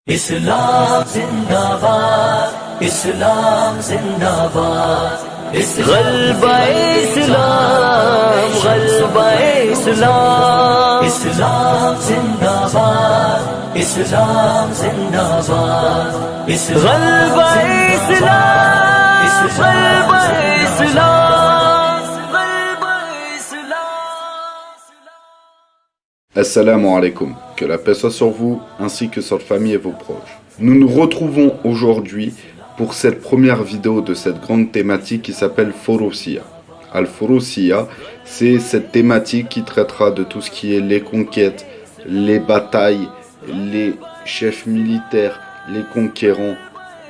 इस्लाम जिंदाबाद, इस्लाम जिंदाबाद, गलबा इस्लाम, गलबा इस्लाम, इस्लाम जिंदाबाद, इस्लाम जिंदाबाद, गलबा इस्लाम, गलबा इस्लाम, गलबा इस्लाम। Assalamu alaikum, que la paix soit sur vous ainsi que sur votre famille et vos proches. Nous nous retrouvons aujourd'hui pour cette première vidéo de cette grande thématique qui s'appelle Furusiyya. Al-Furusiyya, c'est cette thématique qui traitera de tout ce qui est les conquêtes, les batailles, les chefs militaires, les conquérants,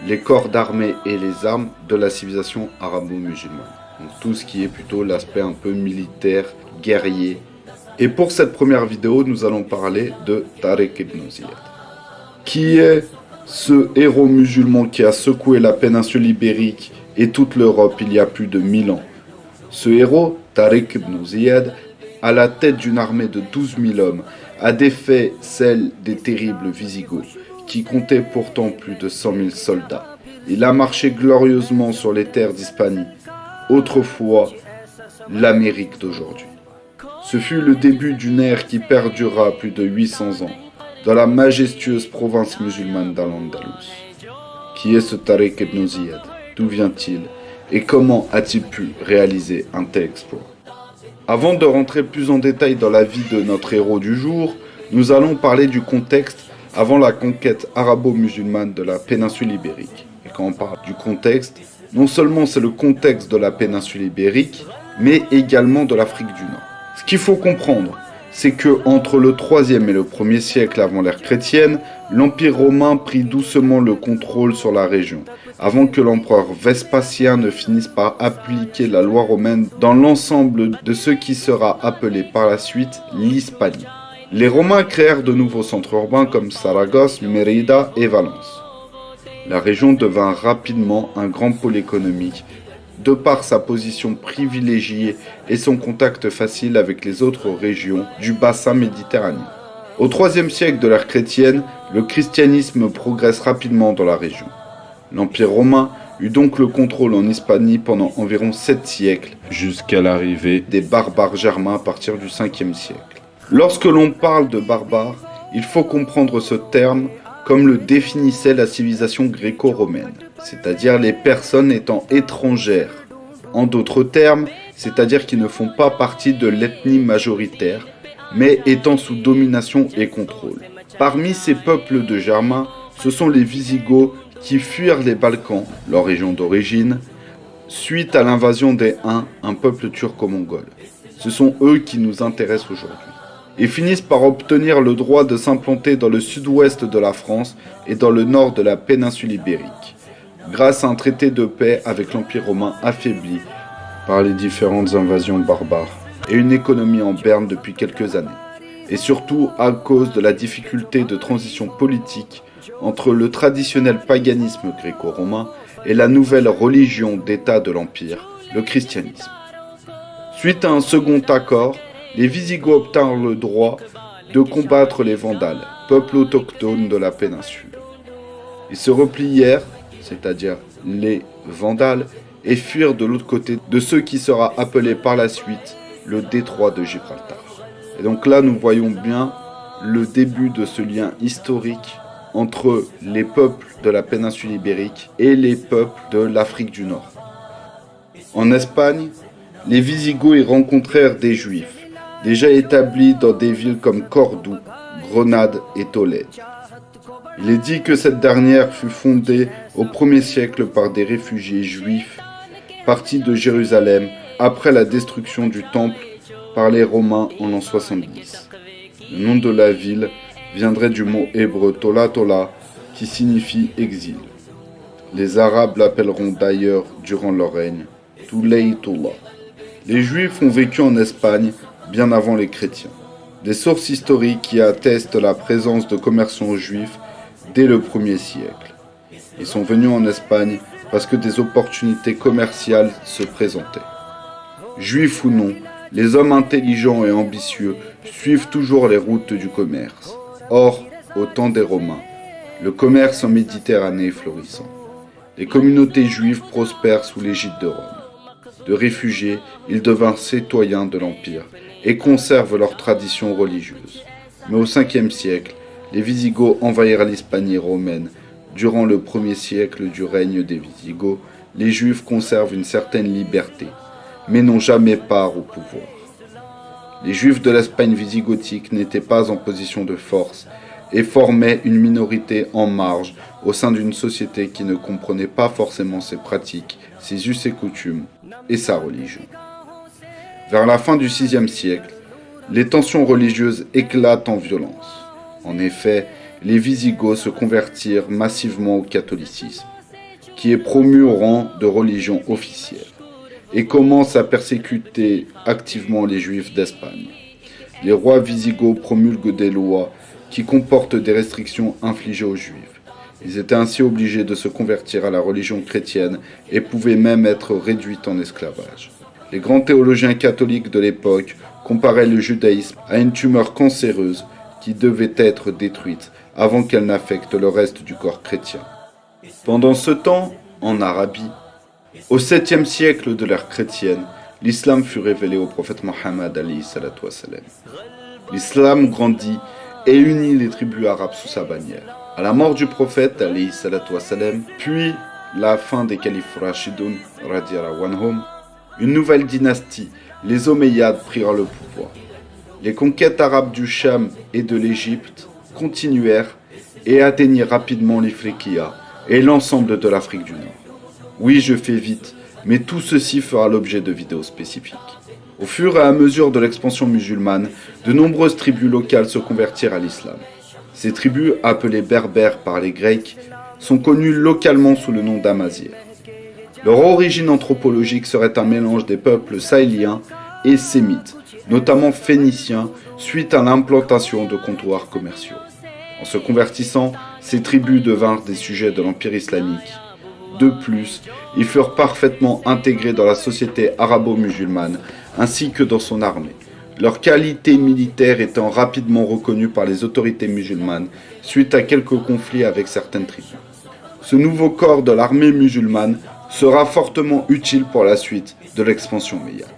les corps d'armée et les armes de la civilisation arabo-musulmane. Donc tout ce qui est plutôt l'aspect un peu militaire, guerrier. Et pour cette première vidéo, nous allons parler de Tariq ibn Ziyad, qui est ce héros musulman qui a secoué la péninsule ibérique et toute l'Europe il y a plus de 1000 ans. Ce héros, Tariq ibn Ziyad, à la tête d'une armée de 12 000 hommes, a défait celle des terribles Visigoths, qui comptaient pourtant plus de 100 000 soldats. Il a marché glorieusement sur les terres d'Hispanie, autrefois l'Amérique d'aujourd'hui. Ce fut le début d'une ère qui perdura plus de 800 ans dans la majestueuse province musulmane d'Al-Andalus. Qui est ce Tariq ibn Ziyad? D'où vient-il? Et comment a-t-il pu réaliser un tel exploit? Avant de rentrer plus en détail dans la vie de notre héros du jour, nous allons parler du contexte avant la conquête arabo-musulmane de la péninsule ibérique. Et quand on parle du contexte, non seulement c'est le contexte de la péninsule ibérique, mais également de l'Afrique du Nord. Ce qu'il faut comprendre, c'est que entre le 3e et le 1er siècle avant l'ère chrétienne, l'Empire romain prit doucement le contrôle sur la région, avant que l'empereur Vespasien ne finisse par appliquer la loi romaine dans l'ensemble de ce qui sera appelé par la suite l'Hispanie. Les Romains créèrent de nouveaux centres urbains comme Saragosse, Mérida et Valence. La région devint rapidement un grand pôle économique, de par sa position privilégiée et son contact facile avec les autres régions du bassin méditerranéen. Au IIIe siècle de l'ère chrétienne, le christianisme progresse rapidement dans la région. L'Empire romain eut donc le contrôle en Hispanie pendant environ 7 siècles, jusqu'à l'arrivée des barbares germains à partir du 5e siècle. Lorsque l'on parle de barbares, il faut comprendre ce terme comme le définissait la civilisation gréco-romaine, c'est-à-dire les personnes étant étrangères. En d'autres termes, c'est-à-dire qui ne font pas partie de l'ethnie majoritaire, mais étant sous domination et contrôle. Parmi ces peuples de Germains, ce sont les Visigoths qui fuirent les Balkans, leur région d'origine, suite à l'invasion des Huns, un peuple turco-mongol. Ce sont eux qui nous intéressent aujourd'hui. Et finissent par obtenir le droit de s'implanter dans le sud-ouest de la France et dans le nord de la péninsule ibérique, grâce à un traité de paix avec l'Empire romain affaibli par les différentes invasions barbares et une économie en berne depuis quelques années, et surtout à cause de la difficulté de transition politique entre le traditionnel paganisme gréco-romain et la nouvelle religion d'État de l'Empire, le christianisme. Suite à un second accord, les Visigoths obtinrent le droit de combattre les Vandales, peuple autochtone de la péninsule. Ils se replièrent, c'est-à-dire les Vandales, et fuirent de l'autre côté de ce qui sera appelé par la suite le détroit de Gibraltar. Et donc là, nous voyons bien le début de ce lien historique entre les peuples de la péninsule ibérique et les peuples de l'Afrique du Nord. En Espagne, les Visigoths y rencontrèrent des Juifs, déjà établis dans des villes comme Cordoue, Grenade et Tolède. Il est dit que cette dernière fut fondée au 1er siècle par des réfugiés juifs partis de Jérusalem après la destruction du temple par les Romains en l'an 70. Le nom de la ville viendrait du mot hébreu Tola Tola qui signifie exil. Les Arabes l'appelleront d'ailleurs durant leur règne Toulaytoula. Les Juifs ont vécu en Espagne bien avant les chrétiens. Des sources historiques qui attestent la présence de commerçants juifs dès le 1er siècle. Ils sont venus en Espagne parce que des opportunités commerciales se présentaient. Juifs ou non, les hommes intelligents et ambitieux suivent toujours les routes du commerce. Or, au temps des Romains, Le commerce en Méditerranée est florissant. Les communautés juives prospèrent sous l'égide de Rome. De réfugiés, ils devinrent citoyens de l'Empire et conservent leurs traditions religieuses. Mais au 5e siècle, les Wisigoths envahirent l'Hispanie romaine. Durant le 1er siècle du règne des Wisigoths, les Juifs conservent une certaine liberté, mais n'ont jamais part au pouvoir. Les Juifs de l'Espagne wisigothique n'étaient pas en position de force et formaient une minorité en marge au sein d'une société qui ne comprenait pas forcément ses pratiques, ses us et coutumes et sa religion. Vers la fin du 6e siècle, les tensions religieuses éclatent en violence. En effet, les Wisigoths se convertirent massivement au catholicisme, qui est promu au rang de religion officielle, et commencent à persécuter activement les Juifs d'Espagne. Les rois wisigoths promulguent des lois qui comportent des restrictions infligées aux Juifs. Ils étaient ainsi obligés de se convertir à la religion chrétienne et pouvaient même être réduits en esclavage. Les grands théologiens catholiques de l'époque comparaient le judaïsme à une tumeur cancéreuse qui devait être détruite avant qu'elle n'affecte le reste du corps chrétien. Pendant ce temps, en Arabie, au 7e siècle de l'ère chrétienne, l'islam fut révélé au prophète Mohammed alayhi salatu wassalam. L'islam grandit et unit les tribus arabes sous sa bannière. À la mort du prophète alayhi salatu wassalam, puis la fin des califes Rashidun radiyallahu anhum, une nouvelle dynastie, les Omeyyades, prirent le pouvoir. Les conquêtes arabes du Cham et de l'Égypte continuèrent et atteignirent rapidement l'Ifriqiya et l'ensemble de l'Afrique du Nord. Oui, je fais vite, mais tout ceci fera l'objet de vidéos spécifiques. Au fur et à mesure de l'expansion musulmane, de nombreuses tribus locales se convertirent à l'islam. Ces tribus, appelées berbères par les Grecs, sont connues localement sous le nom d'Amazirs. Leur origine anthropologique serait un mélange des peuples sahéliens et sémites, notamment phéniciens, suite à l'implantation de comptoirs commerciaux. En se convertissant, ces tribus devinrent des sujets de l'Empire islamique. De plus, ils furent parfaitement intégrés dans la société arabo-musulmane, ainsi que dans son armée, leur qualité militaire étant rapidement reconnue par les autorités musulmanes suite à quelques conflits avec certaines tribus. Ce nouveau corps de l'armée musulmane sera fortement utile pour la suite de l'expansion omeyyade,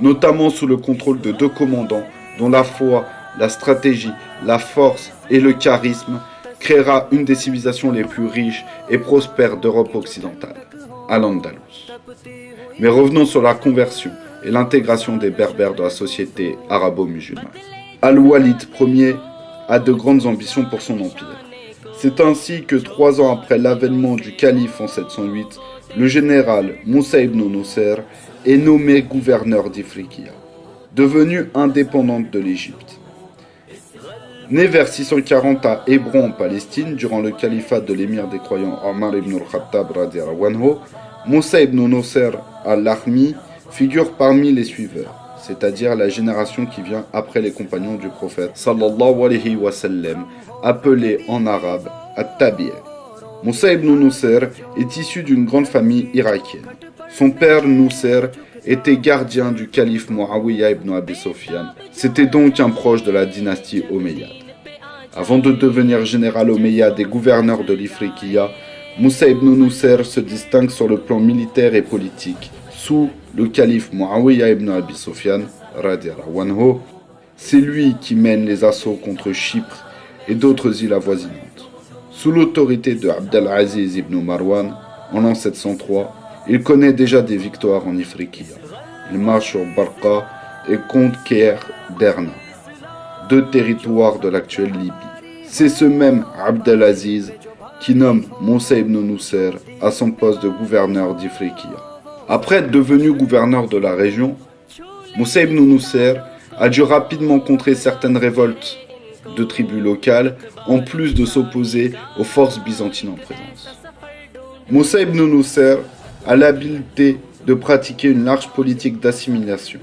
notamment sous le contrôle de 2 commandants dont la foi, la stratégie, la force et le charisme créera une des civilisations les plus riches et prospères d'Europe occidentale, Al-Andalus. Mais revenons sur la conversion et l'intégration des Berbères dans la société arabo-musulmane. Al-Walid Ier a de grandes ambitions pour son empire. C'est ainsi que 3 ans après l'avènement du calife en 708, le général Moussa ibn Nusayr est nommé gouverneur d'Ifriqiya, devenue indépendante de l'Égypte. Né vers 640 à Hébron en Palestine, durant le califat de l'émir des croyants Omar ibn al-Khattab radiyallahu anhu, Moussa ibn Nusayr al-Lahmi figure parmi les suiveurs, c'est-à-dire la génération qui vient après les compagnons du prophète sallallahu alayhi wa sallam, appelés en arabe at-Tabi'a. Moussa ibn Nusayr est issu d'une grande famille irakienne. Son père Nusayr était gardien du calife Muawiyah ibn Abi Sufyan. C'était donc un proche de la dynastie omeyyade. Avant de devenir général omeyyade et gouverneur de l'Ifriqiya, Moussa ibn Nusayr se distingue sur le plan militaire et politique. Sous le calife Muawiyah ibn Abi Sufyan, radiyallahu anhu, c'est lui qui mène les assauts contre Chypre et d'autres îles avoisinantes. Sous l'autorité de Abdelaziz ibn Marwan, en l'an 703, il connaît déjà des victoires en Ifriqiya. Il marche sur Barqa et conquiert Derna, 2 territoires de l'actuelle Libye. C'est ce même Abdelaziz qui nomme Moussa ibn Nusayr à son poste de gouverneur d'Ifriqiya. Après être devenu gouverneur de la région, Moussa ibn Nusayr a dû rapidement contrer certaines révoltes de tribus locales, en plus de s'opposer aux forces byzantines en présence. Moussa ibn Nusayr a l'habileté de pratiquer une large politique d'assimilation,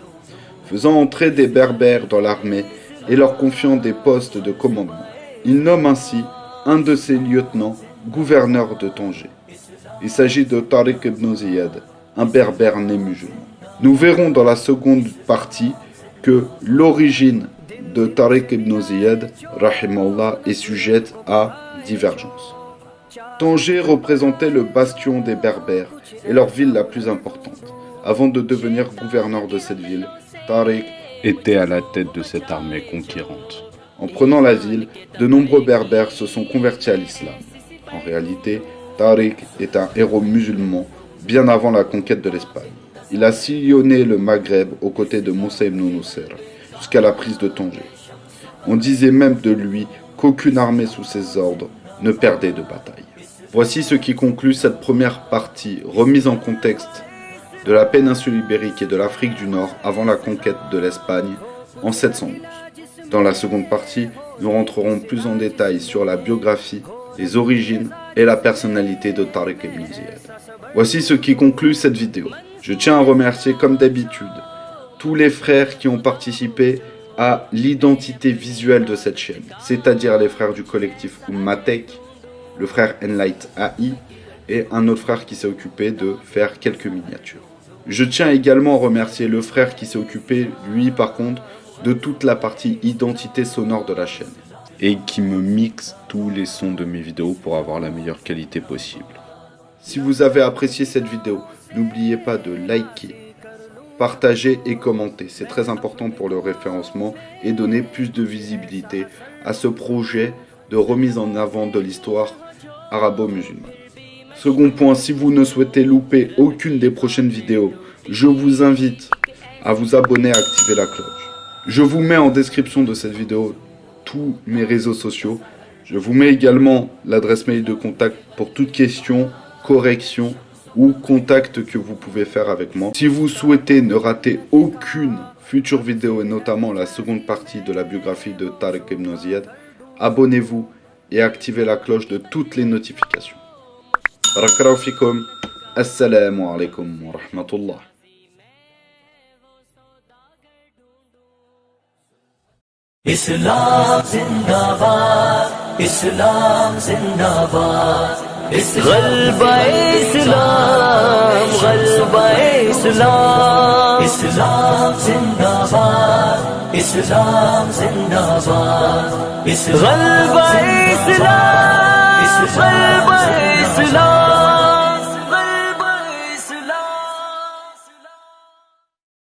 faisant entrer des berbères dans l'armée et leur confiant des postes de commandement. Il nomme ainsi un de ses lieutenants gouverneur de Tanger. Il s'agit de Tariq ibn Ziyad, un berbère né musulman. Nous verrons dans la seconde partie que l'origine de Tariq ibn Ziyad, rahimahullah, est sujette à divergences. Tanger représentait le bastion des Berbères et leur ville la plus importante. Avant de devenir gouverneur de cette ville, Tariq était à la tête de cette armée conquérante. En prenant la ville, de nombreux Berbères se sont convertis à l'islam. En réalité, Tariq est un héros musulman bien avant la conquête de l'Espagne. Il a sillonné le Maghreb aux côtés de Moussa ibn Nusayr jusqu'à la prise de Tanger. On disait même de lui qu'aucune armée sous ses ordres ne perdait de bataille. Voici ce qui conclut cette première partie remise en contexte de la péninsule ibérique et de l'Afrique du Nord avant la conquête de l'Espagne en 712. Dans la seconde partie, nous rentrerons plus en détail sur la biographie, les origines et la personnalité de Tariq ibn Ziyad. Voici ce qui conclut cette vidéo. Je tiens à remercier comme d'habitude tous les frères qui ont participé à l'identité visuelle de cette chaîne, c'est-à-dire les frères du collectif Ummatek, le frère Enlight AI et un autre frère qui s'est occupé de faire quelques miniatures. Je tiens également à remercier le frère qui s'est occupé, lui par contre, de toute la partie identité sonore de la chaîne et qui me mixe tous les sons de mes vidéos pour avoir la meilleure qualité possible. Si vous avez apprécié cette vidéo, n'oubliez pas de liker, partager et commenter. C'est très important pour le référencement et donner plus de visibilité à ce projet de remise en avant de l'histoire arabo-musulmane. Second point, si vous ne souhaitez louper aucune des prochaines vidéos, je vous invite à vous abonner et à activer la cloche. Je vous mets en description de cette vidéo tous mes réseaux sociaux. Je vous mets également l'adresse mail de contact pour toute question, correction ou contact que vous pouvez faire avec moi. Si vous souhaitez ne rater aucune future vidéo et notamment la seconde partie de la biographie de Tariq ibn Ziyad, abonnez-vous et activez la cloche de toutes les notifications. Barakallahu fikum. Assalamu alaikum wa rahmatullah. Islam zindabad, Islam zindabad, गलबा इस्लाम गलबा इस्लाम Islam zindabad, Islam zindabad, गलबा इस्लाम गलबा इस्लाम